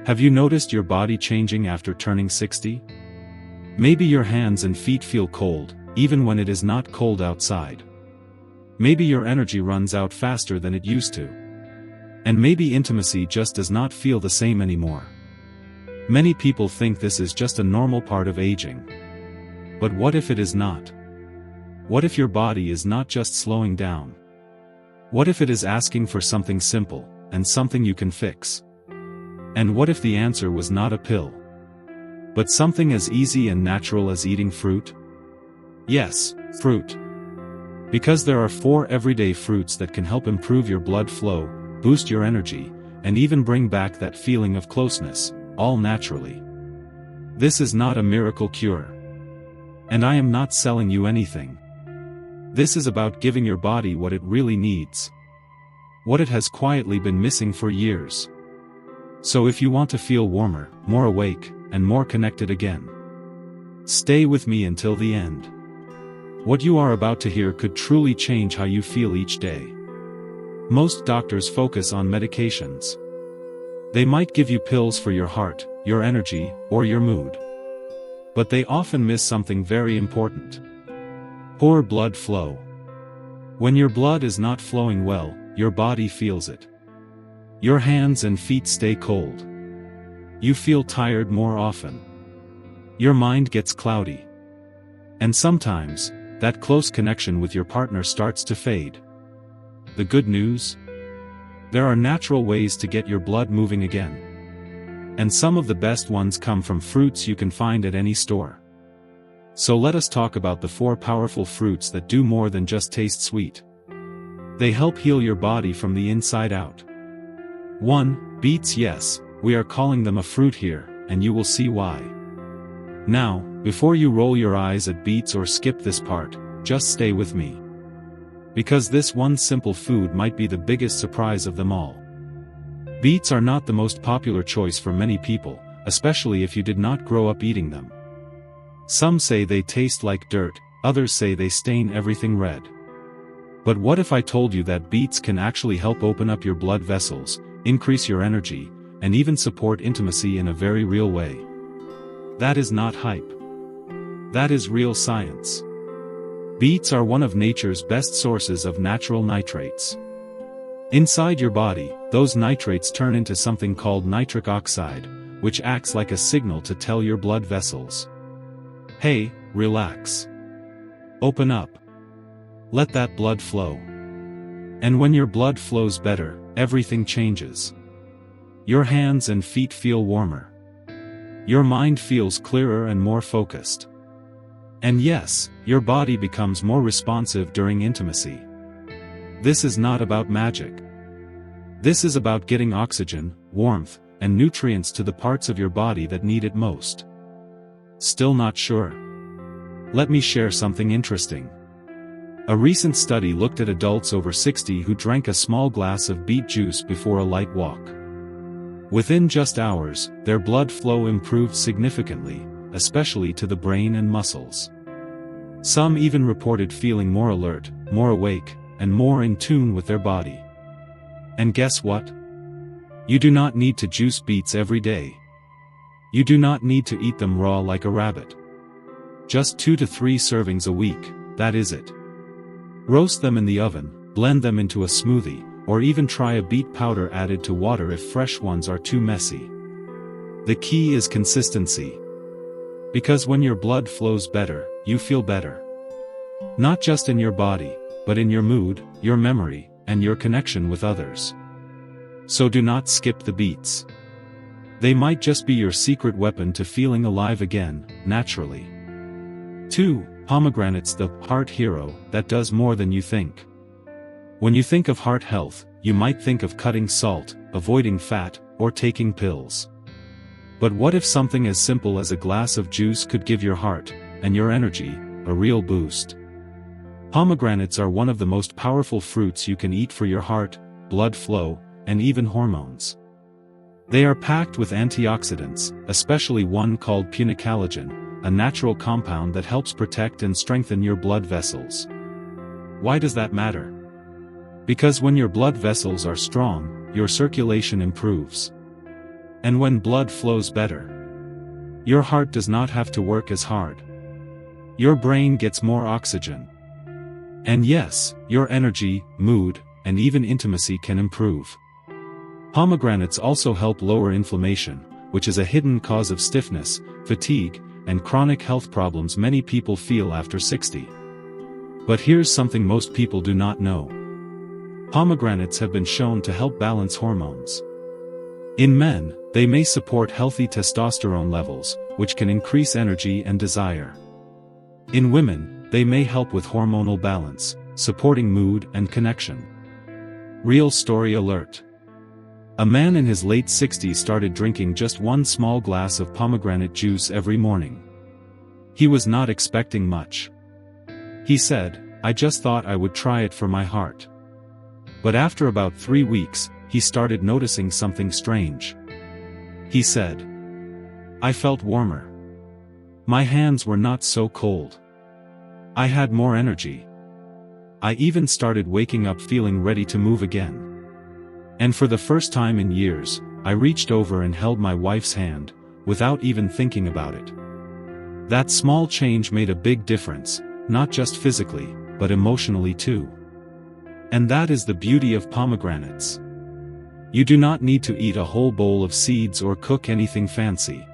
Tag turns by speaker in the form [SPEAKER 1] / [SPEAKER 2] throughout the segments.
[SPEAKER 1] Have you noticed your body changing after turning 60? Maybe your hands and feet feel cold, even when it is not cold outside. Maybe your energy runs out faster than it used to. And maybe intimacy just does not feel the same anymore. Many people think this is just a normal part of aging. But what if it is not? What if your body is not just slowing down? What if it is asking for something simple, and something you can fix? And what if the answer was not a pill, but something as easy and natural as eating fruit? Yes, fruit. Because there are 4 everyday fruits that can help improve your blood flow, boost your energy, and even bring back that feeling of closeness, all naturally. This is not a miracle cure. And I am not selling you anything. This is about giving your body what it really needs. What it has quietly been missing for years. So if you want to feel warmer, more awake, and more connected again, stay with me until the end. What you are about to hear could truly change how you feel each day. Most doctors focus on medications. They might give you pills for your heart, your energy, or your mood. But they often miss something very important. Poor blood flow. When your blood is not flowing well, your body feels it. Your hands and feet stay cold. You feel tired more often. Your mind gets cloudy. And sometimes, that close connection with your partner starts to fade. The good news? There are natural ways to get your blood moving again. And some of the best ones come from fruits you can find at any store. So let us talk about the 4 powerful fruits that do more than just taste sweet. They help heal your body from the inside out. 1. Beets. Yes, we are calling them a fruit here, and you will see why. Now, before you roll your eyes at beets or skip this part, just stay with me. Because this one simple food might be the biggest surprise of them all. Beets are not the most popular choice for many people, especially if you did not grow up eating them. Some say they taste like dirt, others say they stain everything red. But what if I told you that beets can actually help open up your blood vessels, increase your energy, and even support intimacy in a very real way? That is not hype. That is real science. Beets are one of nature's best sources of natural nitrates. Inside your body, those nitrates turn into something called nitric oxide, which acts like a signal to tell your blood vessels, hey, relax. Open up. Let that blood flow. And when your blood flows better, everything changes. Your hands and feet feel warmer. Your mind feels clearer and more focused. And yes, your body becomes more responsive during intimacy. This is not about magic. This is about getting oxygen, warmth, and nutrients to the parts of your body that need it most. Still not sure? Let me share something interesting. A recent study looked at adults over 60 who drank a small glass of beet juice before a light walk. Within just hours, their blood flow improved significantly, especially to the brain and muscles. Some even reported feeling more alert, more awake, and more in tune with their body. And guess what? You do not need to juice beets every day. You do not need to eat them raw like a rabbit. Just 2 to 3 servings a week, that is it. Roast them in the oven, blend them into a smoothie, or even try a beet powder added to water if fresh ones are too messy. The key is consistency. Because when your blood flows better, you feel better. Not just in your body, but in your mood, your memory, and your connection with others. So do not skip the beets. They might just be your secret weapon to feeling alive again, naturally. 2. Pomegranates, the heart hero that does more than you think. When you think of heart health, you might think of cutting salt, avoiding fat, or taking pills. But what if something as simple as a glass of juice could give your heart, and your energy, a real boost? Pomegranates are one of the most powerful fruits you can eat for your heart, blood flow, and even hormones. They are packed with antioxidants, especially one called punicalagin, a natural compound that helps protect and strengthen your blood vessels. Why does that matter? Because when your blood vessels are strong, your circulation improves. And when blood flows better, your heart does not have to work as hard. Your brain gets more oxygen. And yes, your energy, mood, and even intimacy can improve. Pomegranates also help lower inflammation, which is a hidden cause of stiffness, fatigue, and chronic health problems many people feel after 60. But here's something most people do not know. Pomegranates have been shown to help balance hormones. In men, they may support healthy testosterone levels, which can increase energy and desire. In women, they may help with hormonal balance, supporting mood and connection. Real story alert. A man in his late 60s started drinking just one small glass of pomegranate juice every morning. He was not expecting much. He said, "I just thought I would try it for my heart." But after about 3 weeks, he started noticing something strange. He said, "I felt warmer. My hands were not so cold. I had more energy. I even started waking up feeling ready to move again. And for the first time in years, I reached over and held my wife's hand, without even thinking about it." That small change made a big difference, not just physically, but emotionally too. And that is the beauty of pomegranates. You do not need to eat a whole bowl of seeds or cook anything fancy.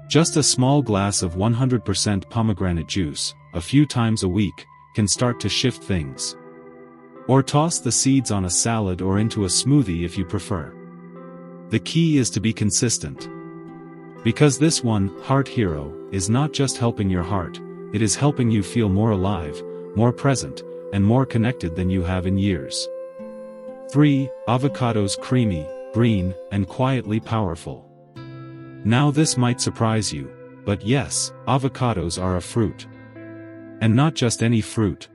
[SPEAKER 1] Just a small glass of 100% pomegranate juice, a few times a week, can start to shift things. Or toss the seeds on a salad or into a smoothie if you prefer. The key is to be consistent. Because this one, Heart Hero, is not just helping your heart, it is helping you feel more alive, more present, and more connected than you have in years. 3. Avocados creamy, green, and quietly powerful. Now this might surprise you, but yes, avocados are a fruit. And not just any fruit.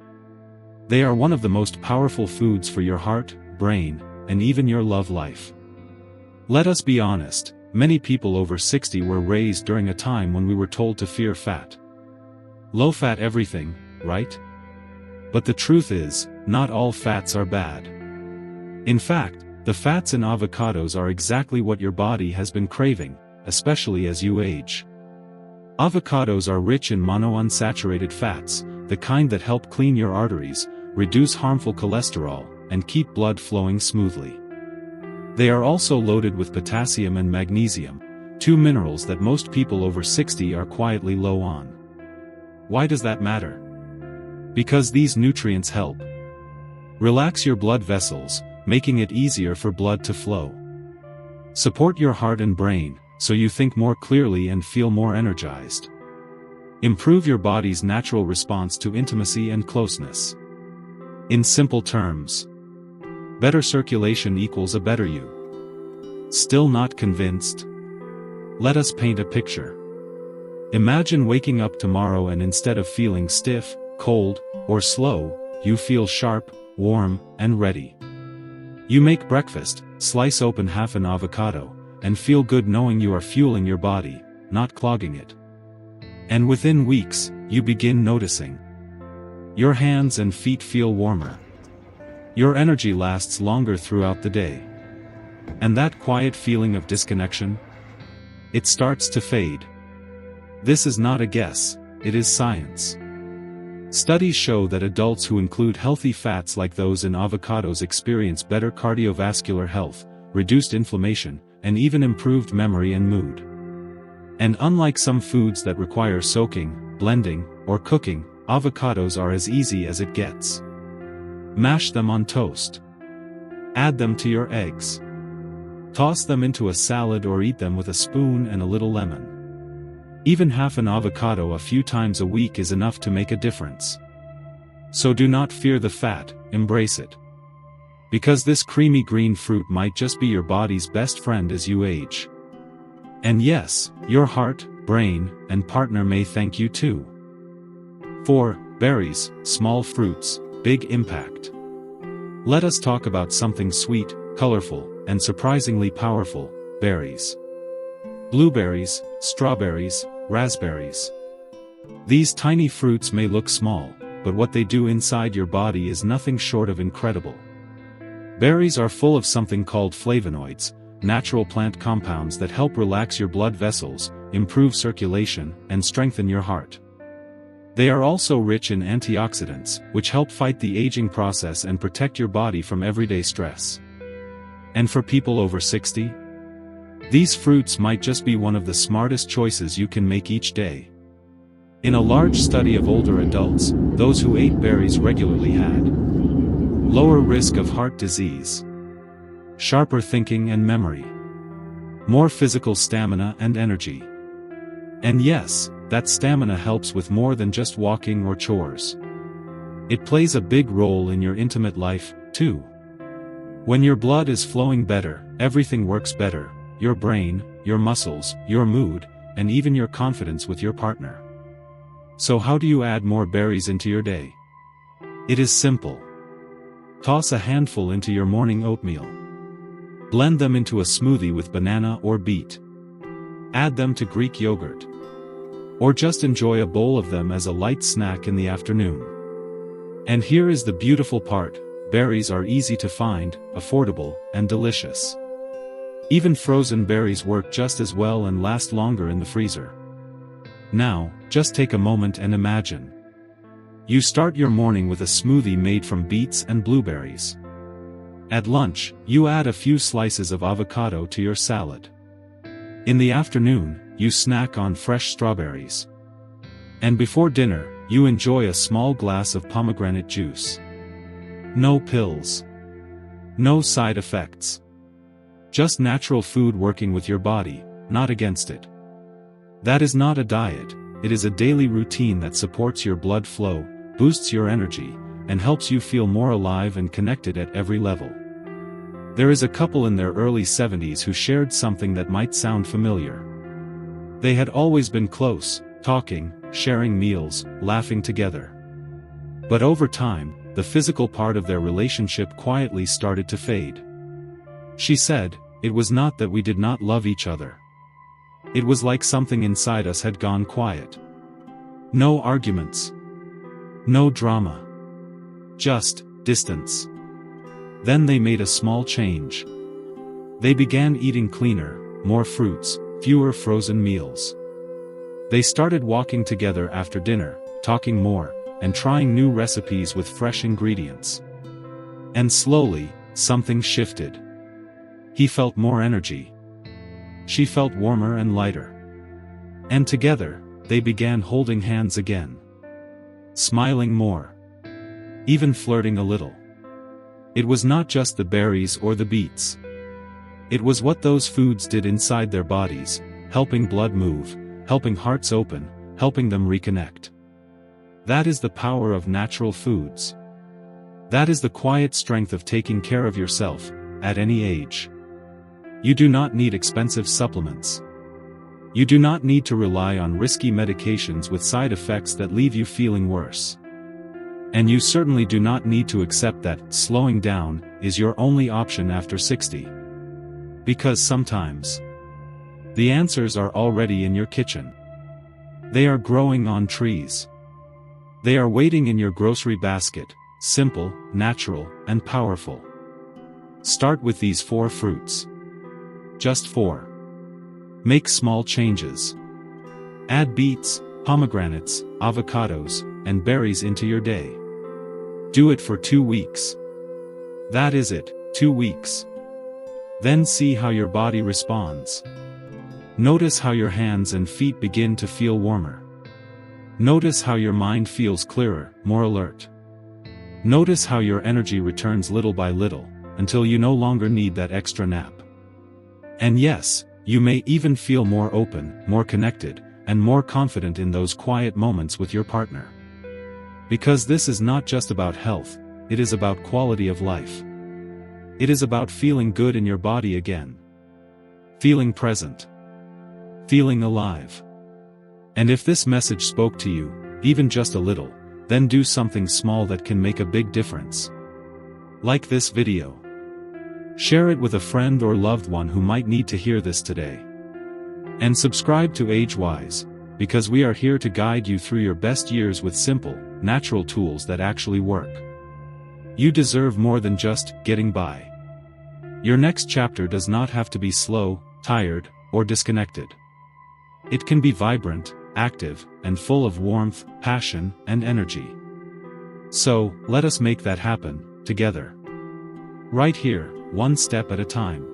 [SPEAKER 1] They are one of the most powerful foods for your heart, brain, and even your love life. Let us be honest, many people over 60 were raised during a time when we were told to fear fat. Low fat everything, right? But the truth is, not all fats are bad. In fact, the fats in avocados are exactly what your body has been craving, especially as you age. Avocados are rich in monounsaturated fats, the kind that help clean your arteries, reduce harmful cholesterol, and keep blood flowing smoothly. They are also loaded with potassium and magnesium, two minerals that most people over 60 are quietly low on. Why does that matter? Because these nutrients help relax your blood vessels, making it easier for blood to flow. Support your heart and brain, so you think more clearly and feel more energized. Improve your body's natural response to intimacy and closeness. In simple terms, better circulation equals a better you. Still not convinced? Let us paint a picture. Imagine waking up tomorrow and instead of feeling stiff, cold, or slow, you feel sharp, warm, and ready. You make breakfast, slice open half an avocado, and feel good knowing you are fueling your body, not clogging it. And within weeks, you begin noticing. Your hands and feet feel warmer. Your energy lasts longer throughout the day. And that quiet feeling of disconnection? It starts to fade. This is not a guess, it is science. Studies show that adults who include healthy fats like those in avocados experience better cardiovascular health, reduced inflammation, and even improved memory and mood. And unlike some foods that require soaking, blending, or cooking, avocados are as easy as it gets. Mash them on toast. Add them to your eggs. Toss them into a salad or eat them with a spoon and a little lemon. Even half an avocado a few times a week is enough to make a difference. So do not fear the fat, embrace it. Because this creamy green fruit might just be your body's best friend as you age. And yes, your heart, brain, and partner may thank you too. 4. Berries, small fruits, big impact. Let us talk about something sweet, colorful, and surprisingly powerful: berries. Blueberries, strawberries, raspberries. These tiny fruits may look small, but what they do inside your body is nothing short of incredible. Berries are full of something called flavonoids, natural plant compounds that help relax your blood vessels, improve circulation, and strengthen your heart. They are also rich in antioxidants, which help fight the aging process and protect your body from everyday stress. And for people over 60? These fruits might just be one of the smartest choices you can make each day. In a large study of older adults, those who ate berries regularly had lower risk of heart disease, sharper thinking and memory, more physical stamina and energy. And yes, that stamina helps with more than just walking or chores. It plays a big role in your intimate life, too. When your blood is flowing better, everything works better: your brain, your muscles, your mood, and even your confidence with your partner. So how do you add more berries into your day? It is simple. Toss a handful into your morning oatmeal. Blend them into a smoothie with banana or beet. Add them to Greek yogurt. Or just enjoy a bowl of them as a light snack in the afternoon. And here is the beautiful part: berries are easy to find, affordable, and delicious. Even frozen berries work just as well and last longer in the freezer. Now, just take a moment and imagine. You start your morning with a smoothie made from beets and blueberries. At lunch, you add a few slices of avocado to your salad. In the afternoon, you snack on fresh strawberries. And before dinner, you enjoy a small glass of pomegranate juice. No pills. No side effects. Just natural food working with your body, not against it. That is not a diet, it is a daily routine that supports your blood flow, boosts your energy, and helps you feel more alive and connected at every level. There is a couple in their early 70s who shared something that might sound familiar. They had always been close, talking, sharing meals, laughing together. But over time, the physical part of their relationship quietly started to fade. She said, "It was not that we did not love each other. It was like something inside us had gone quiet. No arguments. No drama. Just distance." Then they made a small change. They began eating cleaner, more fruits, fewer frozen meals. They started walking together after dinner, talking more, and trying new recipes with fresh ingredients. And slowly, something shifted. He felt more energy. She felt warmer and lighter. And together, they began holding hands again. Smiling more. Even flirting a little. It was not just the berries or the beets. It was what those foods did inside their bodies, helping blood move, helping hearts open, helping them reconnect. That is the power of natural foods. That is the quiet strength of taking care of yourself, at any age. You do not need expensive supplements. You do not need to rely on risky medications with side effects that leave you feeling worse. And you certainly do not need to accept that slowing down is your only option after 60. Because sometimes, the answers are already in your kitchen. They are growing on trees. They are waiting in your grocery basket, simple, natural, and powerful. Start with these 4 fruits. Just 4. Make small changes. Add beets, pomegranates, avocados, and berries into your day. Do it for 2 weeks. That is it, 2 weeks. Then see how your body responds. Notice how your hands and feet begin to feel warmer. Notice how your mind feels clearer, more alert. Notice how your energy returns little by little, until you no longer need that extra nap. And yes, you may even feel more open, more connected, and more confident in those quiet moments with your partner. Because this is not just about health, it is about quality of life. It is about feeling good in your body again. Feeling present. Feeling alive. And if this message spoke to you, even just a little, then do something small that can make a big difference. Like this video. Share it with a friend or loved one who might need to hear this today. And subscribe to AgeWise, because we are here to guide you through your best years with simple, natural tools that actually work. You deserve more than just getting by. Your next chapter does not have to be slow, tired, or disconnected. It can be vibrant, active, and full of warmth, passion, and energy. So, let us make that happen, together. Right here, one step at a time.